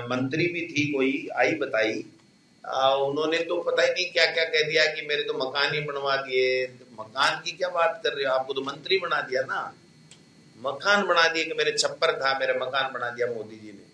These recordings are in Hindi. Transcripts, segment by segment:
मंत्री भी थी कोई, आई बताई, उन्होंने तो पता ही नहीं क्या क्या कह दिया कि मेरे तो मकान ही बनवा दिए। तो मकान की क्या बात कर रहे हो, आपको तो मंत्री बना दिया ना, मकान बना दिए कि मेरे छप्पर था, मेरा मकान बना दिया मोदी जी ने।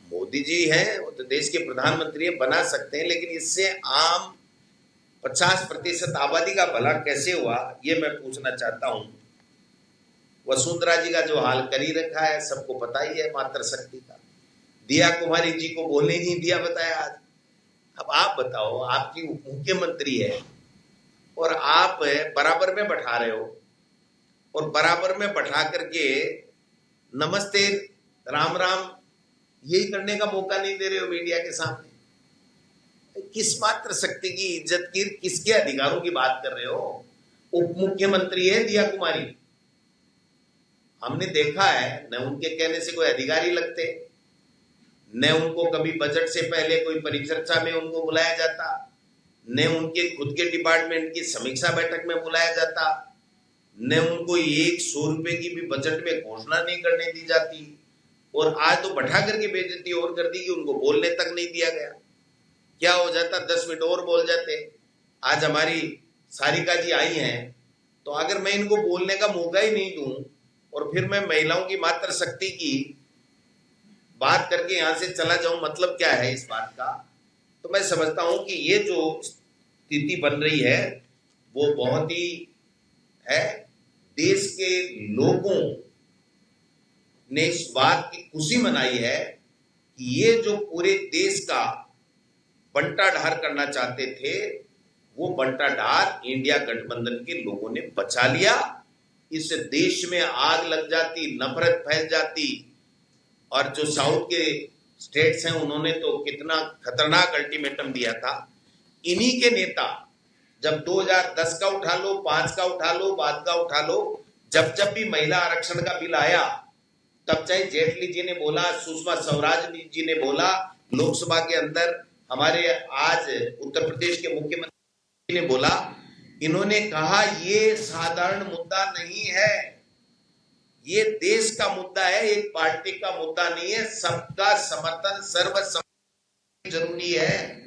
मोदी जी हैं, वो तो देश के प्रधानमंत्री हैं, बना सकते हैं, लेकिन इससे आम 50% आबादी का भला कैसे हुआ, ये मैं पूछना चाहता हूं। वसुंधरा जी का जो हाल कर ही रखा है, सबको पता ही है, मातृशक्ति का। दिया कुमारी जी को बोलने नहीं दिया, बताया आज। अब आप बताओ, आपकी मुख्यमंत्री है और आप बराबर में बैठा रहे हो, और बराबर में बैठा करके नमस्ते राम राम यही करने का मौका नहीं दे रहे हो मीडिया के सामने। किस मातृशक्ति की इज्जत की, किसके अधिकारों की बात कर रहे हो? उप मुख्यमंत्री है दिया कुमारी, हमने देखा है, न उनके कहने से कोई अधिकारी लगते, न उनको कभी बजट से पहले कोई परिचर्चा में उनको बुलाया जाता, न उनके खुद के डिपार्टमेंट की समीक्षा बैठक में बुलाया जाता, न उनको 100 रुपए की भी बजट में घोषणा नहीं करने दी जाती। और आज तो बैठा करके बेइज्जती और कर दी कि उनको बोलने तक नहीं दिया गया। क्या हो जाता, 10 मिनट और बोल जाते। आज हमारी सारिका जी आई हैं, तो अगर मैं इनको बोलने का मौका ही नहीं दूं और फिर मैं महिलाओं की मातृशक्ति की बात करके यहां से चला जाऊं, मतलब क्या है इस बात का? तो मैं समझता हूं कि ये जो स्थिति बन रही है वो बहुत ही है, देश के लोगों ने इस बात की खुशी मनाई है कि ये जो पूरे देश का बंटाढार करना चाहते थे, वो बंटाढार इंडिया गठबंधन के लोगों ने बचा लिया। इस देश में आग लग जाती, नफरत फैल जाती, और जो साउथ के स्टेट्स हैं उन्होंने तो कितना खतरनाक अल्टीमेटम दिया था। इन्हीं के नेता, जब 2010 का उठा लो, 5 का उठा लो, बाद का उठा लो, जब जब भी महिला आरक्षण का बिल आया, तब चाहे जेटली जी ने बोला, सुषमा स्वराज जी ने बोला, लोकसभा के अंदर हमारे आज उत्तर प्रदेश के मुख्यमंत्री ने बोला, इन्होंने कहा ये साधारण मुद्दा नहीं है, ये देश का मुद्दा है, एक पार्टी का मुद्दा नहीं है, सबका समर्थन सर्वसम्मति जरूरी है।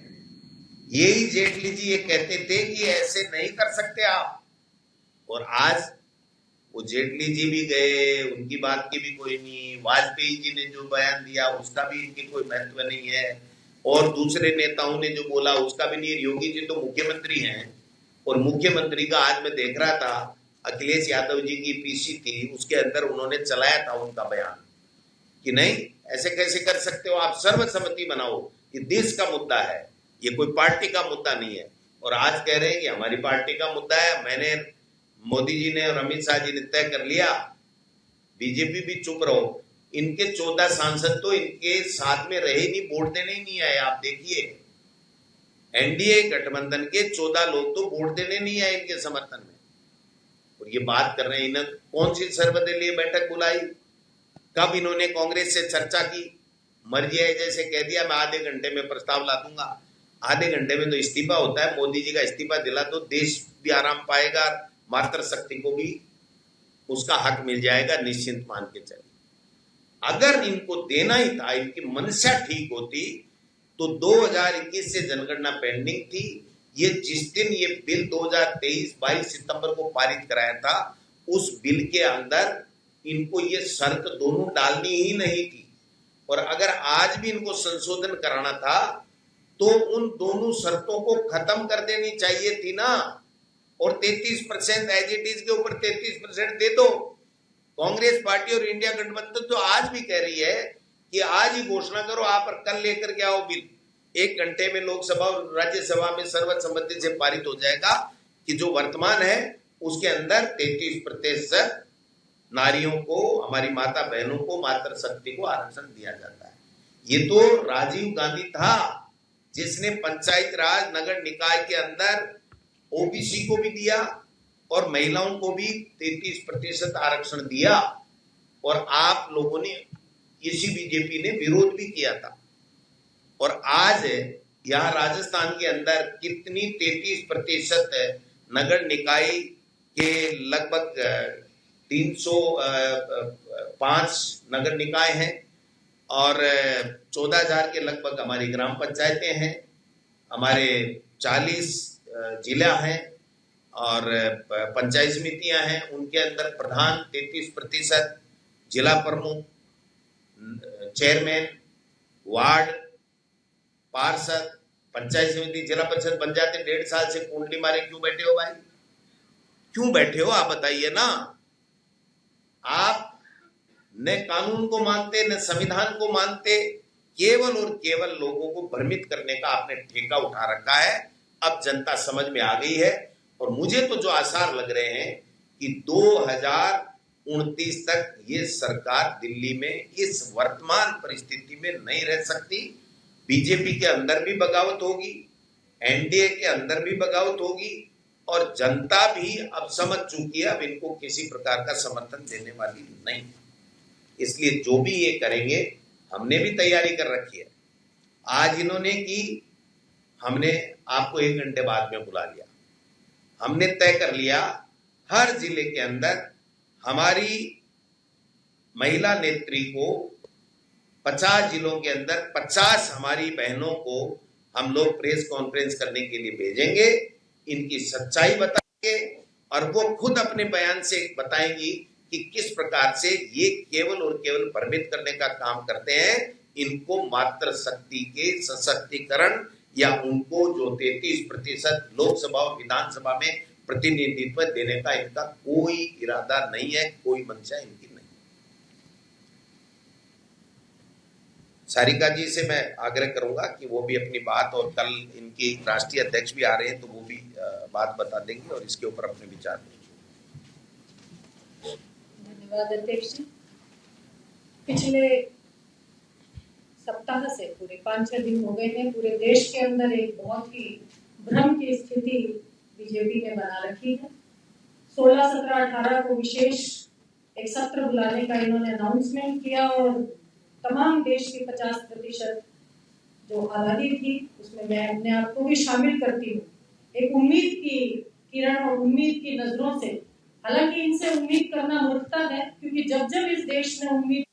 यही जेटली जी ये कहते थे कि ऐसे नहीं कर सकते आप। और आज वो जेटली जी भी गए, उनकी बात की भी कोई नहीं, वाजपेयी जी ने जो बयान दिया उसका भी इनकी कोई महत्व नहीं है, और दूसरे नेताओं ने जो बोला उसका भी नहीं। योगी जी तो मुख्यमंत्री हैं, और मुख्यमंत्री का आज मैं देख रहा था, अखिलेश यादव जी की पीसी थी, उसके अंदर उन्होंने चलाया था उनका बयान कि नहीं ऐसे कैसे कर सकते हो आप, सर्वसम्मति बनाओ, ये देश का मुद्दा है, ये कोई पार्टी का मुद्दा नहीं है। और आज कह रहे हैं कि हमारी पार्टी का मुद्दा है। मैंने, मोदी जी ने और अमित शाह जी ने तय कर लिया, बीजेपी भी चुप रहो। इनके 14 सांसद तो इनके साथ में रहे नहीं, वोट देने ही नहीं आए। आप देखिए, एनडीए गठबंधन के 14 लोग तो वोट देने नहीं आए इनके समर्थन में, और ये बात कर रहे हैं। इन्होंने कौन सी सर्वदलीय बैठक बुलाई, कब इन्होंने कांग्रेस से चर्चा की? मर्जी है जैसे कह दिया मैं आधे घंटे में प्रस्ताव ला दूंगा, आधे घंटे में तो इस्तीफा होता है। मोदी जी का इस्तीफा दिला तो देश भी आराम पाएगा, मातृशक्ति को भी उसका हक मिल जाएगा, निश्चिंत मान के चलिए। अगर इनको देना ही था, इनकी मंशा ठीक होती, तो 2021 से जनगणना पेंडिंग थी। ये जिस दिन ये बिल 2023 22 सितंबर को पारित कराया था, उस बिल के अंदर इनको ये शर्त दोनों डालनी ही नहीं थी। और अगर आज भी इनको संशोधन कराना था तो उन दोनों शर्तों को खत्म कर देनी चाहिए थी ना। और 33% एज इट इज के ऊपर 33% दे दो। कांग्रेस पार्टी और इंडिया गठबंधन तो आज भी कह रही है कि आज ही घोषणा करो आप, और कल लेकर के आओ बिल, 1 घंटे में लोकसभा और राज्यसभा में सर्वसम्मति से पारित हो जाएगा कि जो वर्तमान है उसके अंदर 33% नारियों को, हमारी माता बहनों को, मातृशक्ति को आरक्षण दिया जाता है। ये तो राजीव गांधी था जिसने पंचायत राज नगर निकाय के अंदर ओबीसी को भी दिया और महिलाओं को भी 33% आरक्षण दिया, और आप लोगों ने, इसी बीजेपी ने विरोध भी किया था। और आज यहाँ राजस्थान के अंदर कितनी 33% नगर निकाय के लगभग 305 नगर निकाय हैं, और 14,000 के लगभग हमारी ग्राम पंचायतें हैं, हमारे 40 जिला हैं और पंचायत समितियां हैं। उनके अंदर प्रधान 33%, जिला प्रमुख, चेयरमैन, वार्ड, पार्षद, पंचायत समिति, जिला परिषद बन जाते। 1.5 साल से कुंडली मारे क्यों बैठे हो भाई? क्यों बैठे हो आप बताइए ना। आप न कानून को मानते न संविधान को मानते, केवल और केवल लोगों को भ्रमित करने का आपने ठेका उठा रखा है। अब जनता समझ में आ गई है और मुझे तो जो आसार लग रहे हैं कि 2029 तक ये सरकार दिल्ली में इस वर्तमान परिस्थिति में नहीं रह सकती। बीजेपी के अंदर भी बगावत होगी, एनडीए के अंदर भी बगावत होगी और जनता भी अब समझ चुकी है, अब इनको किसी प्रकार का समर्थन देने वाली नहीं। इसलिए जो भी ये करेंगे, हमने भी तैयारी कर रखी है। आज इन्होंने की, हमने आपको 1 घंटे बाद में बुला लिया। हमने तय कर लिया हर जिले के अंदर हमारी महिला नेत्री को 50 जिलों के अंदर 50 हमारी बहनों को हम लोग प्रेस कॉन्फ्रेंस करने के लिए भेजेंगे, इनकी सच्चाई बताएंगे और वो खुद अपने बयान से बताएंगी कि किस प्रकार से ये केवल और केवल भ्रमित करने का काम करते हैं। इनको मात्र शक्ति के सशक्तिकरण या उनको जो 33% लोकसभा और विधानसभा में प्रतिनिधित्व देने का इनका कोई इरादा नहीं है, कोई मंशा इनकी नहीं। सारिका जी से मैं आग्रह करूंगा कि वो भी अपनी बात, और कल इनकी राष्ट्रीय अध्यक्ष भी आ रहे हैं तो वो भी बात बता देंगे और इसके ऊपर अपने विचार देंगे। धन्यवाद अध्यक्ष। पिछले सप्ताह से पूरे 5-6 दिन हो गए हैं, पूरे देश के अंदर एक बहुत ही भ्रम की स्थिति बीजेपी ने बना रखी है। 16, 17, 18 को विशेष एक सत्र बुलाने का इन्होंने अनाउंसमेंट किया और तमाम देश की 50% जो आबादी थी उसमें मैं अपने आप को भी शामिल करती हूँ, एक उम्मीद की किरण और उम्मीद की नजरों से। हालांकि इनसे उम्मीद करना मूर्खता है, क्योंकि जब जब इस देश ने उम्मीद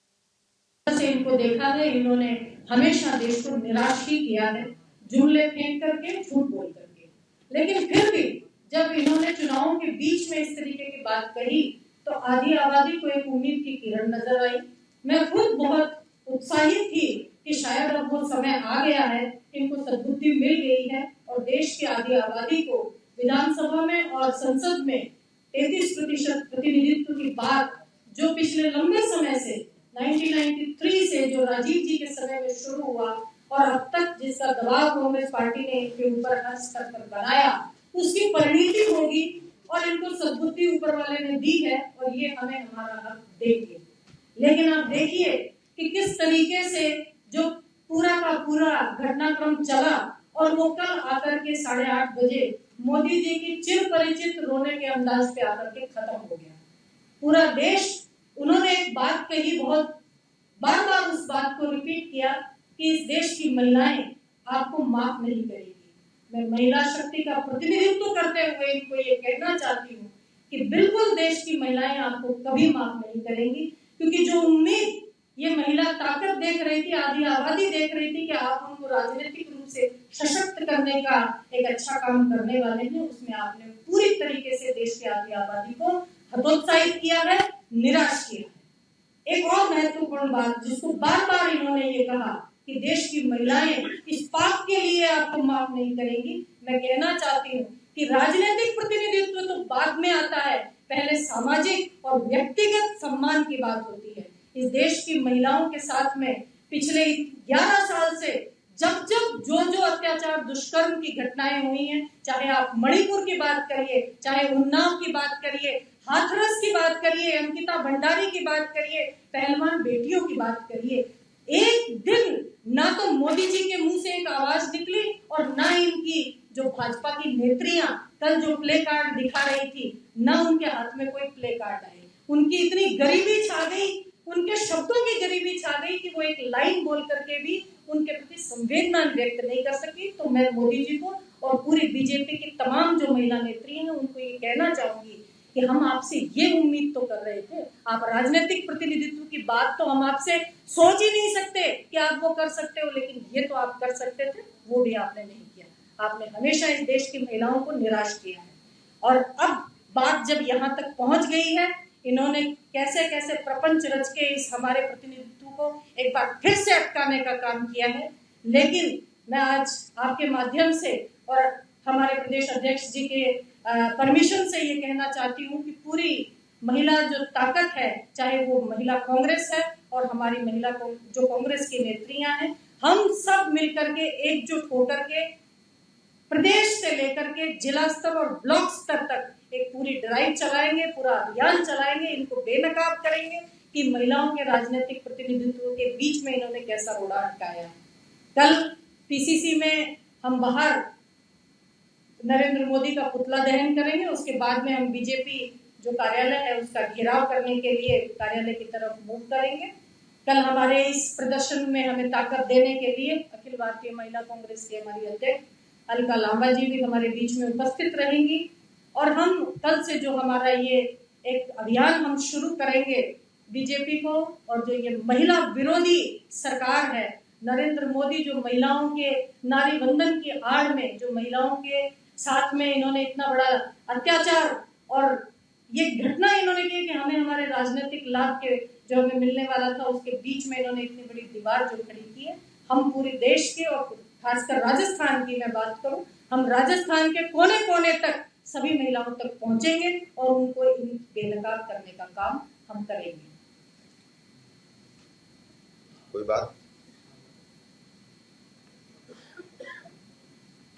से इनको देखा है, इन्होंने हमेशा देश को निराश ही किया है, जुमले फेंक करके, झूठ बोल करके। लेकिन फिर भी जब इन्होंने चुनावों के बीच में इस तरीके की बात कही तो आधी आबादी को एक उम्मीद की किरण नजर आई। मैं खुद बहुत उत्साहित थी कि शायद अब वो समय आ गया है, इनको सद्बुद्धि मिल गई है और देश की आधी आबादी को विधानसभा में और संसद में 33% प्रतिनिधित्व की बात जो पिछले लंबे समय से 1993 से जो राजीव जी के समय में शुरू हुआ और अब तक जिसका दबाव कांग्रेस पार्टी ने इनके ऊपर हर स्तर पर बनाया, उसकी परिणति होगी और इनको सद्बुद्धि ऊपर वाले ने दी है और ये हमें हमारा हक देंगे। लेकिन आप देखिए कि किस तरीके से जो पूरा का पूरा घटनाक्रम चला और वो कल आकर के 8:30 बजे मोदी जी की चिर परिचित रोने के अंदाज पे आकर के खत्म हो गया। पूरा देश, उन्होंने एक बात कही, बहुत बार बार उस बात को रिपीट किया कि इस देश की महिलाएं आपको माफ नहीं करेगी। मैं महिला शक्ति का प्रतिनिधित्व करते हुए इनको ये कहना चाहती हूँ कि बिल्कुल देश की महिलाएं आपको कभी माफ नहीं करेंगी, क्योंकि जो उम्मीद ये महिला ताकत देख रही थी, आधी आबादी देख रही थी कि आप उनको राजनीतिक रूप से सशक्त करने का एक अच्छा काम करने वाले हैं, उसमें आपने पूरी तरीके से देश की आधी आबादी को हतोत्साहित किया है, निराश किया है। एक और महत्वपूर्ण बात जिसको बार बार इन्होंने ये कहा कि देश की महिलाएं इस पाप के लिए आपको माफ नहीं करेंगी। मैं कहना चाहती हूँ कि राजनीतिक प्रतिनिधित्व तो बाद में आता है, पहले सामाजिक और व्यक्तिगत सम्मान की बात होती है। इस देश की महिलाओं के साथ में पिछले 11 साल से जब जब जो अत्याचार दुष्कर्म की घटनाएं हुई हैं, चाहे आप मणिपुर की बात करिए, चाहे उन्नाव की बात करिए, हाथरस की बात करिए, अंकिता भंडारी की बात करिए, पहलवान बेटियों की बात करिए, एक दिन ना तो मोदी जी के मुंह से एक आवाज निकली और ना इनकी जो भाजपा की नेत्रियां कल जो प्ले कार्ड दिखा रही थी, ना उनके हाथ में कोई प्ले कार्ड आए। उनकी इतनी गरीबी छा गई, उनके शब्दों की गरीबी छा गई कि वो एक लाइन बोल करके भी उनके प्रति संवेदना व्यक्त नहीं कर सकी। तो मैं मोदी जी को और पूरी बीजेपी की तमाम जो महिला नेत्री हैं उनको ये कहना चाहूंगी कि हम आपसे ये उम्मीद तो कर रहे थे, आप राजनीतिक प्रतिनिधित्व की बात तो हम आपसे सोच ही नहीं सकते कि आप वो कर सकते हो, लेकिन ये तो आप कर सकते थे, वो भी आपने नहीं किया। आपने हमेशा इस देश की महिलाओं को निराश किया है। और अब बात जब यहाँ तक पहुंच गई है, इन्होंने कैसे कैसे प्रपंच रच के इस हमारे प्रतिनिधित्व को एक बार फिर से अटकाने का काम किया है। लेकिन मैं आज आपके माध्यम से और हमारे प्रदेश अध्यक्ष जी के परमिशन से ये कहना चाहती हूँ कि पूरी महिला जो ताकत है, चाहे वो महिला कांग्रेस है और हमारी महिला जो कांग्रेस की नेत्रियां हैं, हम सब मिलकर के एकजुट होकर के प्रदेश से लेकर के जिला स्तर और ब्लॉक स्तर तक एक पूरी ड्राइव चलाएंगे, पूरा अभियान चलाएंगे, इनको बेनकाब करेंगे कि महिलाओं के राजनीतिक प्रतिनिधित्व के बीच में इन्होंने कैसा रोड़ा अटकाया। कल पीसीसी में हम बाहर नरेंद्र मोदी का पुतला दहन करेंगे, उसके बाद में हम बीजेपी जो कार्यालय है उसका घेराव करने के लिए कार्यालय की तरफ मूव करेंगे। कल हमारे इस प्रदर्शन में हमें ताकत देने के लिए अखिल भारतीय महिला कांग्रेस की हमारी अध्यक्ष अलका लांबा जी भी हमारे बीच में उपस्थित रहेंगी। और हम कल से जो हमारा ये एक अभियान हम शुरू करेंगे बीजेपी को, और जो ये महिला विरोधी सरकार है, नरेंद्र मोदी जो महिलाओं के नारी वंदन की आड़ में जो महिलाओं के साथ में इन्होंने इतना बड़ा अत्याचार और ये घटना इन्होंने की कि हमें हमारे राजनीतिक लाभ के जो हमें मिलने वाला था उसके बीच में इन्होंने इतनी बड़ी दीवार जो खड़ी की है। हम पूरे देश के और खासकर राजस्थान की मैं बात करूं, हम राजस्थान के कोने कोने तक सभी महिलाओं तक पहुंचेंगे और उनको बेनकाब करने का काम हम करेंगे। कोई बात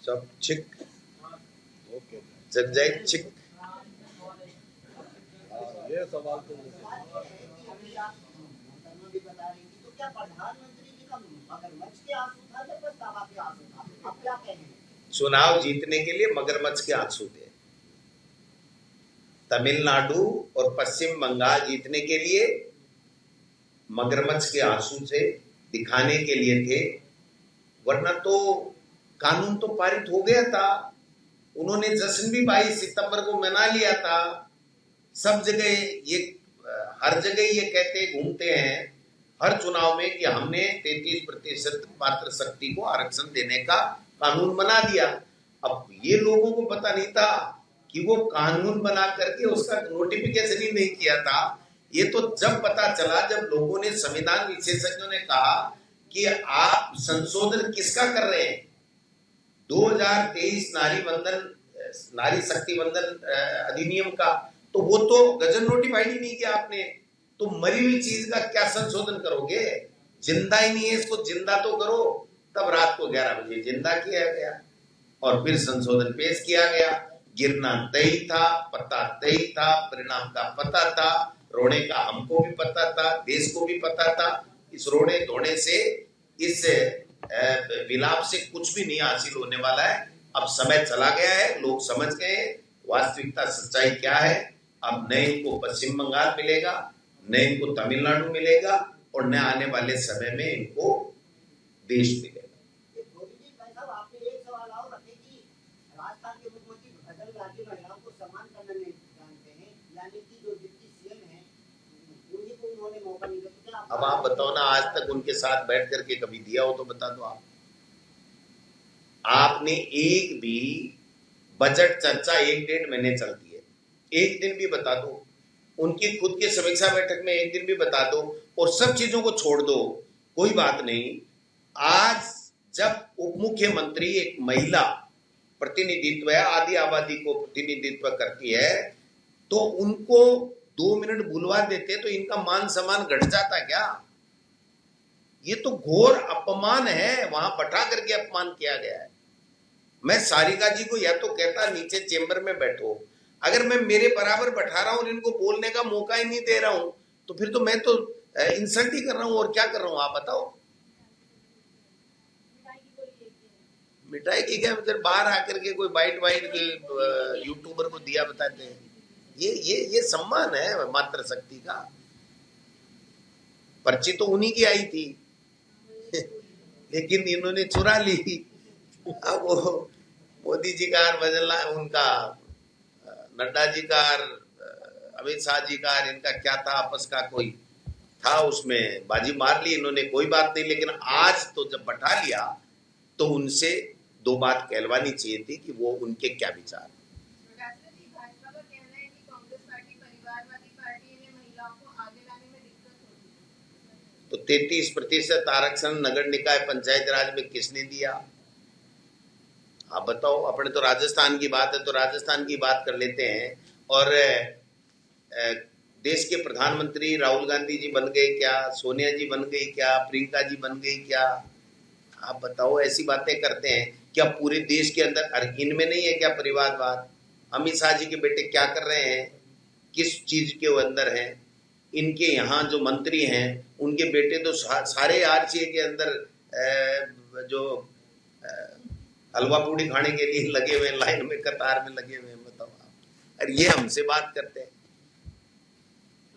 सब चिक जग जाए चिक। ये सवाल तो क्या प्रधानमंत्री जी का मगरमच्छ के आंसू था या पछतावा के आंसू था? आप क्या कहेंगे? चुनाव जीतने के लिए मगरमच्छ के आंसू थे। तमिलनाडु और पश्चिम बंगाल जीतने के लिए मगरमच्छ के आंसू से दिखाने के लिए थे, वरना तो कानून तो पारित हो गया था। उन्होंने जश्न भी 22 सितंबर को मना लिया था। सब जगह ये हर जगह ये कहते घूमते हैं हर चुनाव में कि हमने 33% मात्र शक्ति को आरक्षण देने का कानून बना दिया। अब ये लोगों को पता नहीं था कि वो कानून बना करके उसका नोटिफिकेशन ही नहीं किया था। ये तो जब पता चला जब लोगों ने, संविधान विशेषज्ञों ने कहा कि आप संशोधन किसका कर रहे हैं, 2023 नारी शक्ति वंदन अधिनियम का, तो वो तो गजन नोटिफाइड ही नहीं किया आपने। तो मरी हुई चीज का क्या संशोधन करोगे? जिंदा ही नहीं है, इसको जिंदा तो करो। तब रात को 11 बजे जिंदा किया गया और फिर संशोधन पेश किया गया। गिरना तय था, पता तय था, परिणाम का पता था, रोने का हमको भी पता था, देश को भी पता था। इस रोने धोने से, इस विलाप से कुछ भी नहीं हासिल होने वाला है। अब समय चला गया है, लोग समझ गए वास्तविकता सच्चाई क्या है। अब न इनको पश्चिम बंगाल मिलेगा, न इनको तमिलनाडु मिलेगा और न आने वाले समय में इनको देश मिलेगा। आपने एक सवाल और रखे कि राजस्थान के मुख्यमंत्री भजन लाल महिलाओं को सम्मान करना नहीं जानते हैं, यानी कि जो डिप्टी सीएम है उन्हीं को उन्होंने मौका नहीं दिया। अब आप बताओ ना, आज तक उनके साथ बैठ करके कभी दिया हो तो बता दो। आपने एक भी बजट चर्चा 1-1.5 महीने चलती है, एक दिन भी बता दो। उनकी खुद की समीक्षा बैठक में एक दिन भी बता दो और सब चीजों को छोड़ दो, कोई बात नहीं। आज जब उप मुख्यमंत्री एक महिला प्रतिनिधित्व है, आदि आबादी को प्रतिनिधित्व करती है, तो उनको 2 मिनट बुलवा देते तो इनका मान सम्मान घट जाता क्या? ये तो घोर अपमान है, वहां बैठा करके अपमान किया गया है। मैं सारिका जी को या तो कहता नीचे चेंबर में बैठो, अगर मैं मेरे बराबर बैठा रहा हूं और इनको बोलने का मौका ही नहीं दे रहा हूं तो फिर तो मैं तो इंसल्ट ही कर रहा हूं। और क्या कर रहा हूं आप बताओ? मिठाई की क्या, फिर बाहर आकर के कोई बाइट के यूट्यूबर को दिया बताते हैं। ये सम्मान है मात्र शक्ति का। पर्ची तो उन्हीं की आई थी लेकिन इन्होंने चुरा ली। अब वो मोदी जी का, उनका नड्डा जी का, अमित शाह जी का और इनका क्या था आपस का, कोई था उसमें, बाजी मार ली इन्होंने, कोई बात नहीं। लेकिन आज तो जब बैठा लिया तो उनसे दो बात कहलवानी चाहिए थी कि वो उनके क्या विचार। भाजपा का कहना है कि कांग्रेस पार्टी परिवारवादी पार्टी में महिलाओं को आगे लाने में दिक्कत होती है। तो 33% आरक्षण नगर निकाय पंचायत राज में किसने दिया? आप बताओ। अपने तो राजस्थान की बात है तो राजस्थान की बात कर लेते हैं। और देश के प्रधानमंत्री राहुल गांधी जी बन गए क्या? सोनिया जी बन गई क्या? प्रियंका जी बन गई क्या? आप बताओ। ऐसी बातें करते हैं क्या पूरे देश के अंदर, इनमें नहीं है क्या परिवारवाद? अमित शाह जी के बेटे क्या कर रहे हैं, किस चीज के वो अंदर हैं? इनके यहाँ जो मंत्री हैं उनके बेटे तो सारे आरसीए के अंदर जो हलवा पूड़ी खाने के लिए लगे हुए, लाइन में कतार में लगे हुए हैं। बताओ आप। और ये हमसे बात करते हैं।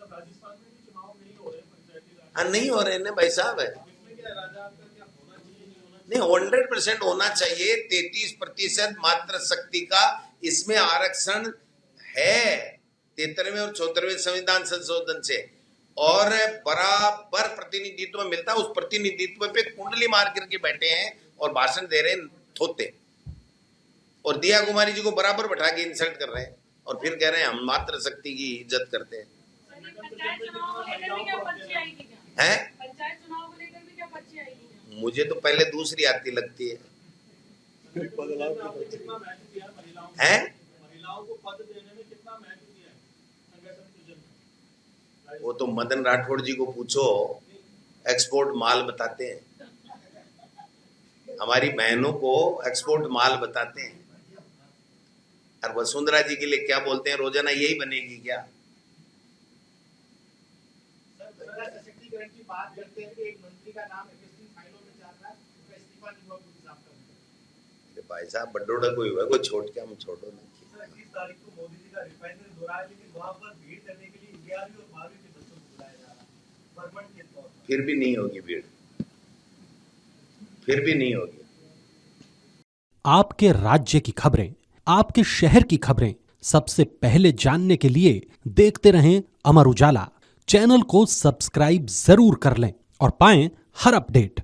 राजस्थान में भी चुनाव नहीं हो रहे पंचायती राज। हाँ, नहीं हो रहे ना भाई साहब। है इसमें क्या राजा का क्या होना चाहिए, नहीं होना नहीं, 100% होना चाहिए। 33% मात्र शक्ति का इसमें आरक्षण है 73वें और 74वें संविधान संशोधन से, और बराबर प्रतिनिधित्व मिलता है। उस प्रतिनिधित्व पे कुंडली मार करके बैठे हैं और भाषण दे रहे हैं थोते, और दिया कुमारी जी को बराबर बैठा के इंसल्ट कर रहे हैं और फिर कह रहे हैं हम मात्र शक्ति की इज्जत करते हैं। पंचायत चुनाव को लेकर भी क्या पर्ची आएगी क्या? हैं? पंचायत चुनाव को लेकर भी क्या पर्ची आएगी क्या? मुझे तो पहले दूसरी आती लगती है। चाहिए? आपने कितना महत्व दिया महिलाओं को? हैं? महिलाओं को पद देने में कितना महत्व दिया है संगठन सृजन में? वो तो मदन राठौड़ जी को पूछो, एक्सपोर्ट माल बताते हैं। हमारी बहनों को एक्सपोर्ट माल बताते हैं। और वसुंधरा जी के लिए क्या बोलते हैं, रोजाना यही बनेगी क्या? महिला सशक्तिकरण की बात करते हैं कि एक मंत्री का नाम एफएससी फाइलों में चल रहा है, उसका इस्तीफा नहीं हुआ पुलिस आपका। अरे भाई साहब, बड्डोड़ा कोई हुआ, कोई छोड़ के हम छोड़ो ना। 30 तारीख को मोदी जी का रिफाइनरी हो रहा है, लेकिन वहां पर भीड़ करने के लिए 11वीं और 12वीं के बच्चों को बुलाया जा रहा है परमंड के तौर पर। फिर भी नहीं होगी भीड़, फिर भी नहीं होगी। आपके राज्य की खबरें, आपके शहर की खबरें सबसे पहले जानने के लिए देखते रहें अमर उजाला। चैनल को सब्सक्राइब जरूर कर लें और पाएं हर अपडेट।